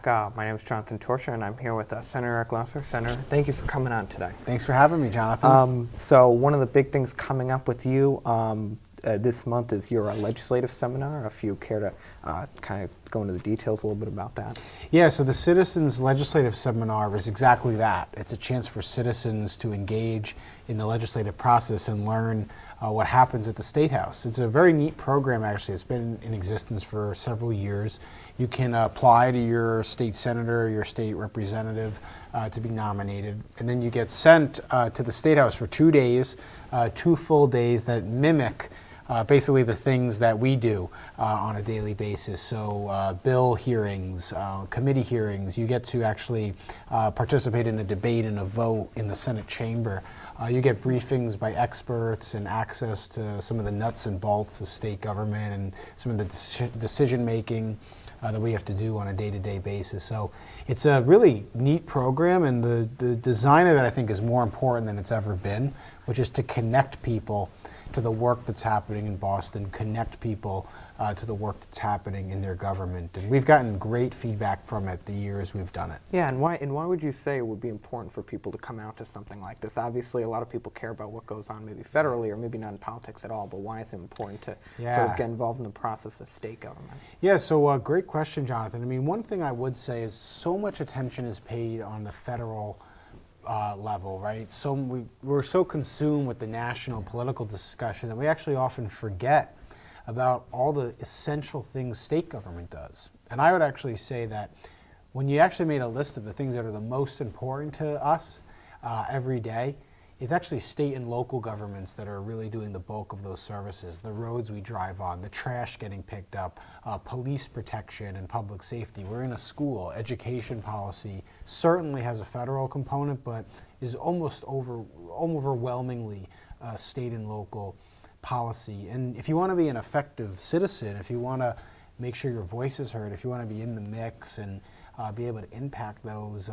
back. My name is Jonathan Torcia, and I'm here with Senator Eric Lesser. Senator, thank you for coming on today. Thanks for having me, Jonathan. So one of the big things coming up with you this month is your legislative seminar. If you care to kind of go into the details a little bit about that. Yeah, so the Citizens Legislative Seminar is exactly that. It's a chance for citizens to engage in the legislative process and learn what happens at the State House. It's a very neat program, actually. It's been in existence for several years. You can apply to your state senator, your state representative to be nominated, and then you get sent to the State House for 2 days, 2 full days that mimic basically the things that we do on a daily basis. So bill hearings, committee hearings, you get to actually participate in a debate and a vote in the Senate chamber. You get briefings by experts and access to some of the nuts and bolts of state government and some of the decision making that we have to do on a day-to-day basis. So it's a really neat program, and the design of it, I think, is more important than it's ever been, which is to connect people to the work that's happening in Boston, connect people to the work that's happening in their government. And we've gotten great feedback from it the years we've done it. Yeah, and why would you say it would be important for people to come out to something like this? Obviously, a lot of people care about what goes on maybe federally or maybe not in politics at all, but why is it important to sort of get involved in the process of state government? Yeah, so great question, Jonathan. I mean, one thing I would say is so much attention is paid on the federal level, right? So we're so consumed with the national political discussion that we actually often forget about all the essential things state government does. And I would actually say that when you actually made a list of the things that are the most important to us every day, it's actually state and local governments that are really doing the bulk of those services. The roads we drive on, the trash getting picked up, police protection and public safety. We're in a school. Education policy certainly has a federal component, but is almost overwhelmingly state and local policy. And if you want to be an effective citizen, if you want to make sure your voice is heard, if you want to be in the mix and be able to impact those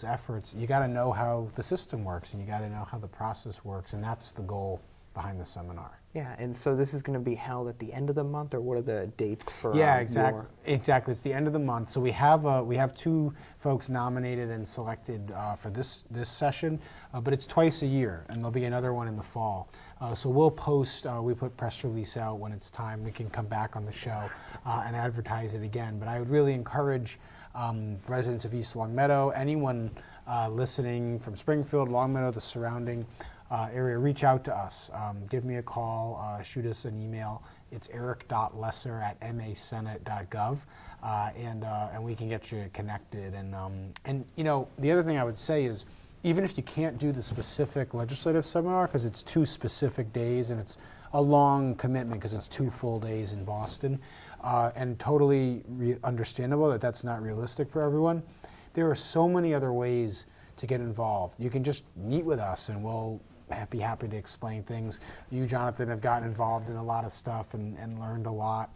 efforts, you got to know how the system works, and you got to know how the process works, and that's the goal behind the seminar. Yeah, and so this is going to be held at the end of the month, or what are the dates for? Yeah, exactly. It's the end of the month. So we have 2 folks nominated and selected for this session, but it's twice a year, and there'll be another one in the fall. So we'll post. We put press release out when it's time. We can come back on the show and advertise it again. But I would really encourage residents of East Longmeadow, anyone listening from Springfield, Longmeadow, the surrounding area, reach out to us. Give me a call, shoot us an email. It's eric.lesser@masenate.gov, and we can get you connected. And you know, the other thing I would say is, even if you can't do the specific legislative seminar, because it's 2 specific days and it's a long commitment because it's 2 full days in Boston, and totally understandable that that's not realistic for everyone, there are so many other ways to get involved. You can just meet with us and we'll be happy to explain things. You, Jonathan, have gotten involved in a lot of stuff and learned a lot.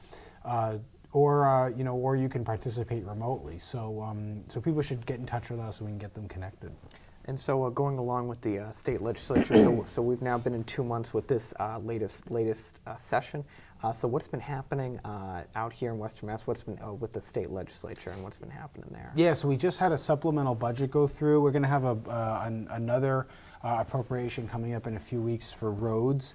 Or you can participate remotely. So people should get in touch with us so we can get them connected. And so going along with the state legislature, so we've now been in 2 months with this latest session. So what's been happening out here in Western Mass? What's been with the state legislature, and what's been happening there? Yeah, so we just had a supplemental budget go through. We're going to have another appropriation coming up in a few weeks for roads,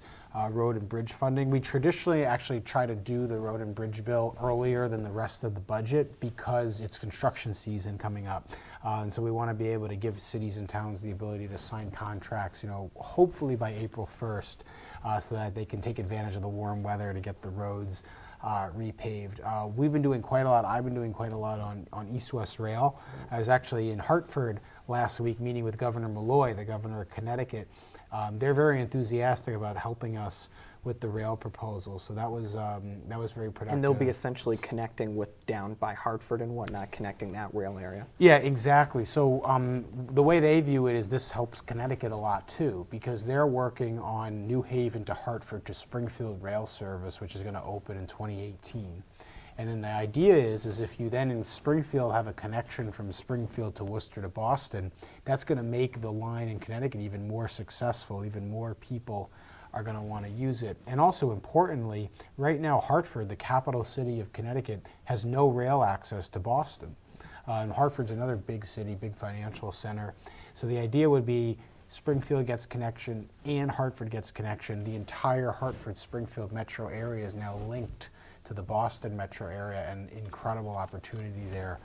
road and bridge funding. We traditionally actually try to do the road and bridge bill earlier than the rest of the budget because it's construction season coming up. And so we want to be able to give cities and towns the ability to sign contracts, hopefully by April 1st, so that they can take advantage of the warm weather to get the roads repaved. We've been doing quite a lot. I've been doing quite a lot on East-West Rail. I was actually in Hartford last week meeting with Governor Malloy, the governor of Connecticut. They're very enthusiastic about helping us with the rail proposal, so that was very productive. And they'll be essentially connecting with down by Hartford and whatnot, connecting that rail area. Yeah, exactly. So the way they view it is this helps Connecticut a lot too, because they're working on New Haven to Hartford to Springfield rail service, which is going to open in 2018. And then the idea is if you then in Springfield have a connection from Springfield to Worcester to Boston, that's going to make the line in Connecticut even more successful, even more people are going to want to use it. And also importantly, right now Hartford, the capital city of Connecticut, has no rail access to Boston. And Hartford's another big city, big financial center. So the idea would be Springfield gets connection and Hartford gets connection. The entire Hartford-Springfield metro area is now linked to the Boston metro area, and incredible opportunity there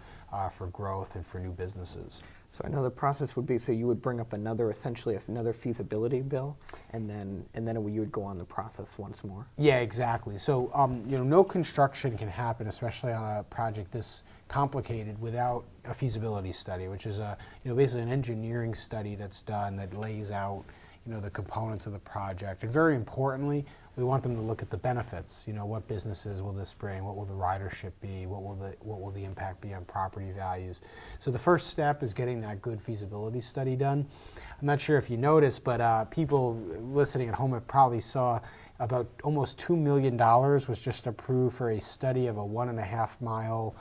for growth and for new businesses. So I know the process would be, so you would bring up essentially another feasibility bill, and then you would go on the process once more. Yeah, exactly. So no construction can happen, especially on a project this complicated, without a feasibility study, which is basically an engineering study that's done that lays out the components of the project. And very importantly, we want them to look at the benefits. What businesses will this bring? What will the ridership be? What will the impact be on property values? So the first step is getting that good feasibility study done. I'm not sure if you noticed, but people listening at home have probably saw about almost $2 million was just approved for a study of a 1.5 mile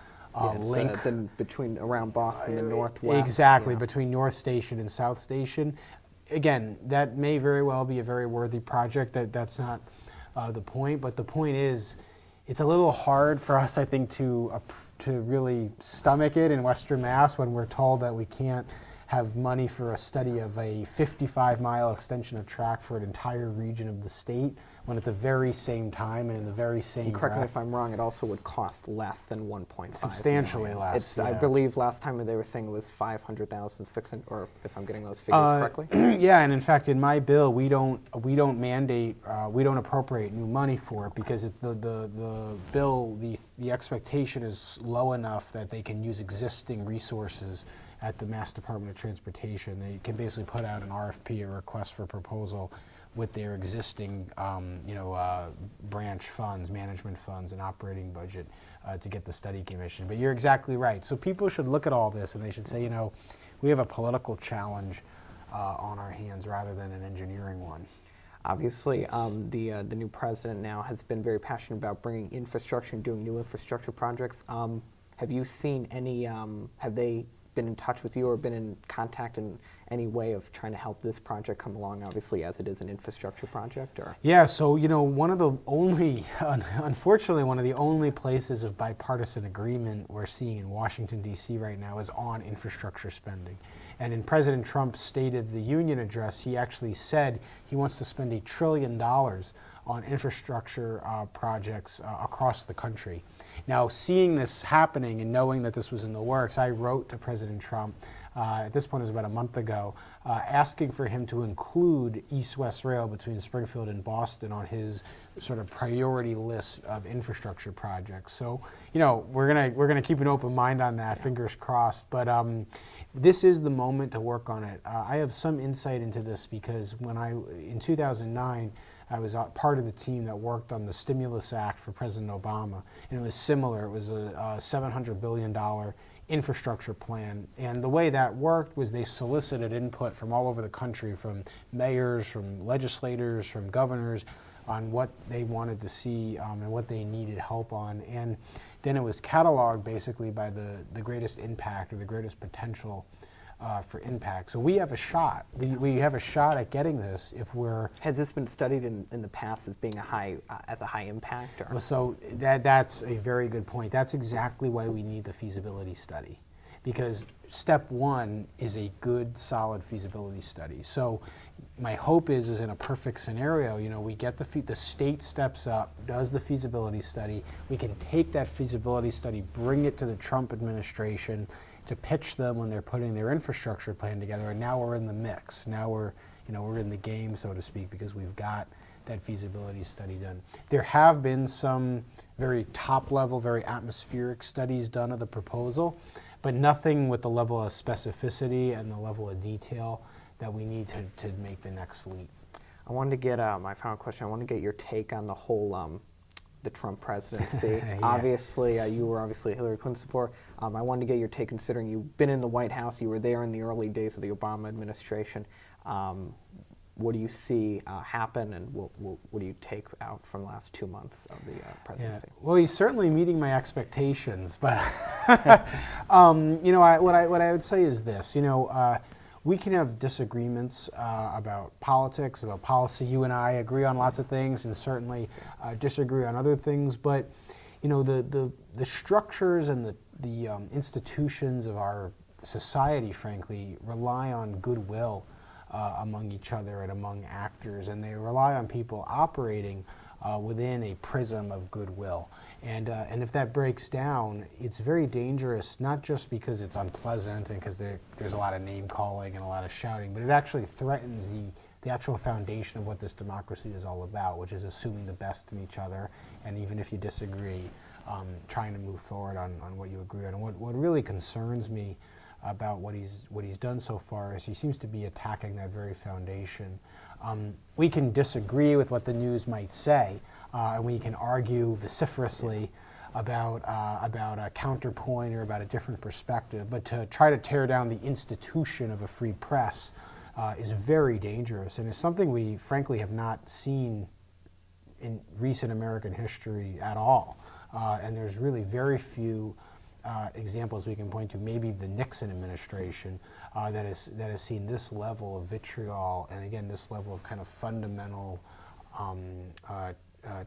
link. Then around Boston and Northwest. Exactly, between North Station and South Station. Again, that may very well be a very worthy project. That's not the point, but the point is, it's a little hard for us, I think, to really stomach it in Western Mass when we're told that we can't have money for a study of a 55-mile extension of track for an entire region of the state, when at the very same time and in the very same breath. Correct me if I'm wrong, it also would cost less than 1.5 substantially million. less. I believe last time they were saying it was 500,000, 600, or if I'm getting those figures correctly. Yeah, and in fact, in my bill, we don't mandate, we don't appropriate new money for it, because the bill, the expectation is low enough that they can use existing resources at the Mass Department of Transportation. They can basically put out an RFP, a request for proposal, with their existing branch funds, management funds, and operating budget to get the study commissioned. But you're exactly right. So people should look at all this and they should say, we have a political challenge on our hands rather than an engineering one. Obviously, the new president now has been very passionate about bringing infrastructure and doing new infrastructure projects. Have you seen any, have they been in touch with you or been in contact in any way of trying to help this project come along, obviously, as it is an infrastructure project? Or yeah, so one of the only, unfortunately, one of the only places of bipartisan agreement we're seeing in Washington, D.C. right now is on infrastructure spending. And in President Trump's State of the Union address, he actually said he wants to spend $1 trillion on infrastructure projects across the country. Now, seeing this happening and knowing that this was in the works, I wrote to President Trump, at this point it was about a month ago, asking for him to include East-West Rail between Springfield and Boston on his sort of priority list of infrastructure projects. So, we're gonna keep an open mind on that, fingers crossed. But this is the moment to work on it. I have some insight into this because in 2009, I was part of the team that worked on the Stimulus Act for President Obama, and it was similar. It was a $700 billion infrastructure plan, and the way that worked was they solicited input from all over the country, from mayors, from legislators, from governors, on what they wanted to see and what they needed help on, and then it was cataloged basically by the greatest impact or the greatest potential for impact. So we have a shot. We have a shot at getting this if we're. Has this been studied in the past as being a high impact? Or? Well, so that's a very good point. That's exactly why we need the feasibility study, because step one is a good, solid feasibility study. So my hope is in a perfect scenario, we get the state steps up, does the feasibility study. We can take that feasibility study, bring it to the Trump administration, to pitch them when they're putting their infrastructure plan together, and now we're in the mix. Now we're in the game, so to speak, because we've got that feasibility study done. There have been some very top-level, very atmospheric studies done of the proposal, but nothing with the level of specificity and the level of detail that we need to make the next leap. I wanted to get my final question. I want to get your take on the whole the Trump presidency. Yeah. Obviously, you were obviously a Hillary Clinton supporter. I wanted to get your take, considering you've been in the White House, you were there in the early days of the Obama administration. What do you see happen, and what do you take out from the last 2 months of the presidency? Yeah. Well, he's certainly meeting my expectations, but what I would say is this. We can have disagreements about politics, about policy. You and I agree on lots of things, and certainly disagree on other things. But the structures and the institutions of our society, frankly, rely on goodwill among each other and among actors, and they rely on people operating within a prism of goodwill. And if that breaks down, it's very dangerous, not just because it's unpleasant and because there's a lot of name calling and a lot of shouting, but it actually threatens the actual foundation of what this democracy is all about, which is assuming the best in each other, and even if you disagree, trying to move forward on what you agree on. And what really concerns me about what he's done so far is he seems to be attacking that very foundation. We can disagree with what the news might say, and we can argue vociferously about a counterpoint or about a different perspective, but to try to tear down the institution of a free press is very dangerous, and is something we frankly have not seen in recent American history at all. And there's really very few examples we can point to, maybe the Nixon administration, that has seen this level of vitriol, and again, this level of kind of fundamental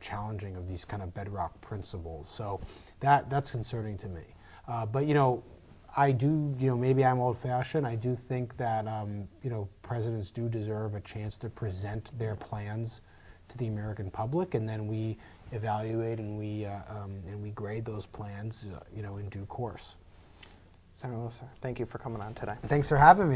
challenging of these kind of bedrock principles. So that's concerning to me. But I do, maybe I'm old-fashioned. I do think that presidents do deserve a chance to present their plans to the American public, and then we evaluate and we grade those plans, in due course. Senator Lewis, thank you for coming on today. Thanks for having me.